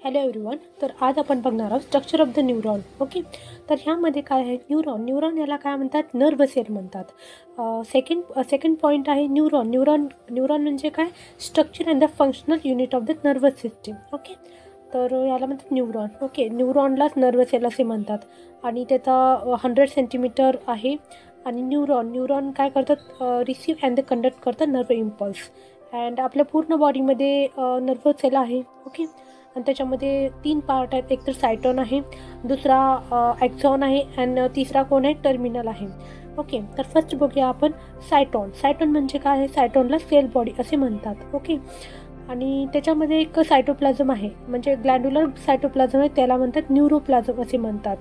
Hello everyone. तर आज आपण बघणार आहोत structure of the neuron. Okay, तर ह्यामध्ये काय आहे, न्यूरॉन याला काय म्हणतात, नर्व सेल म्हणतात. सेकंड पॉईंट आहे न्यूरॉन म्हणजे काय, structure and the functional unit of the nervous system. Okay, तर याला म्हणतात न्यूरॉन. ओके, न्यूरॉनलाच नर्व सेल असे म्हणतात आणि त्याचा 100 सेंटीमीटर आहे. आणि न्यूरॉन काय करतात, रिसीव्ह अँड द कंडक्ट करतात नर्व इम्पल्स. अँड आपल्या पूर्ण बॉडीमध्ये नर्व सेल आहे. ओके, आणि त्याच्यामध्ये 3 पार्ट आहेत. एक तर सायटॉन आहे, दुसरा ॲक्झॉन आहे, आणि तिसरा कोण आहे, टर्मिनल आहे. ओके, तर फर्स्ट बघूया आपण सायटॉन म्हणजे काय आहे, सायटॉनला सेल बॉडी असे म्हणतात. ओके, आणि त्याच्यामध्ये एक सायटोप्लाझम आहे, म्हणजे ग्लॅन्ड्युलर सायटोप्लाझम आहे, त्याला म्हणतात न्यूरोप्लाझम असे म्हणतात.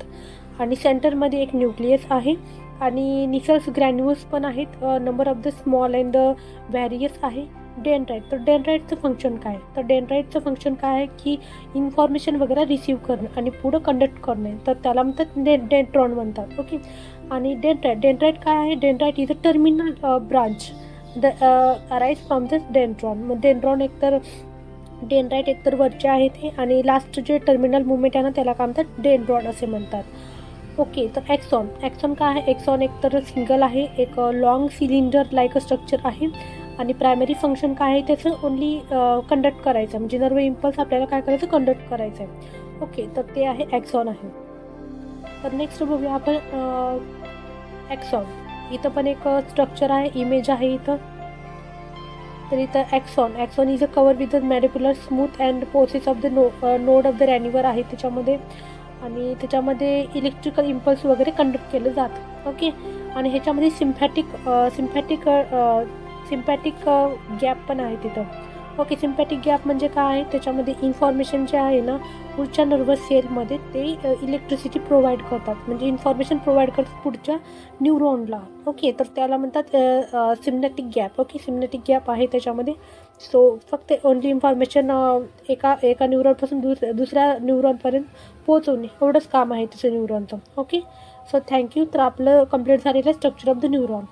आणि सेंटरमध्ये एक न्यूक्लियस आहे आणि निसल्स ग्रॅन्युल्स पण आहेत. Number of the small and the various आहे. डेंड्राइट, तर डेंड्राइटचं फंक्शन काय, तर डेंड्राइटचं फंक्शन काय आहे की इन्फॉर्मेशन वगैरे रिसीव्ह करणं आणि पुढं कंडक्ट करणे, तर त्याला म्हणतात डेंड्रॉन म्हणतात. ओके, आणि डेंड्राइट काय आहे, dendrite is a terminal branch arise from the dendron. मग डेंड्राइट एकतर वरचे आहे ते, आणि लास्ट जे टर्मिनल मुवमेंट आहे ना त्याला काय म्हणतात, डेंड्रॉन असे म्हणतात. ओके, तर ॲक्सॉन काय आहे, ॲक्सॉन एकतर सिंगल आहे, एक long cylinder like a structure आहे. आणि प्रायमरी फंक्शन काय आहे त्याचं, ओन्ली कंडक्ट करायचं, म्हणजे नर्व इम्पल्स आपल्याला काय करायचं, कंडक्ट करायचं आहे. ओके, तर ते आहे ॲक्सॉन आहे. तर नेक्स्ट बघूया आपण ॲक्सॉन. इथं पण एक स्ट्रक्चर आहे, इमेज आहे इथं. तर इथं axon is a cover with the medullary smooth and processes of the node of the Ranvier आहे त्याच्यामध्ये. आणि त्याच्यामध्ये इलेक्ट्रिकल इम्पल्स वगैरे कंडक्ट केलं जातं. ओके, आणि ह्याच्यामध्ये सिम्पॅटिक गॅप पण आहे तिथं. ओके, सिम्पॅटिक गॅप म्हणजे काय आहे, त्याच्यामध्ये इन्फॉर्मेशन जे आहे ना पुढच्या नर्वस सेलमध्ये ते इलेक्ट्रिसिटी प्रोव्हाइड करतात, म्हणजे इन्फॉर्मेशन प्रोव्हाइड करतात पुढच्या न्यूरॉनला. ओके, तर त्याला म्हणतात सिम्पॅटिक गॅप. ओके, सिम्पॅटिक गॅप आहे त्याच्यामध्ये. सो फक्त ओनली इन्फॉर्मेशन एका न्यूरॉनपासून दुसऱ्या न्यूरॉनपर्यंत पोहोचवणे एवढंच काम आहे त्याचं न्यूरॉनचं. Okay, so thank you. तर आपलं कंप्लीट झालेलं आहे स्ट्रक्चर ऑफ द न्यूरॉन.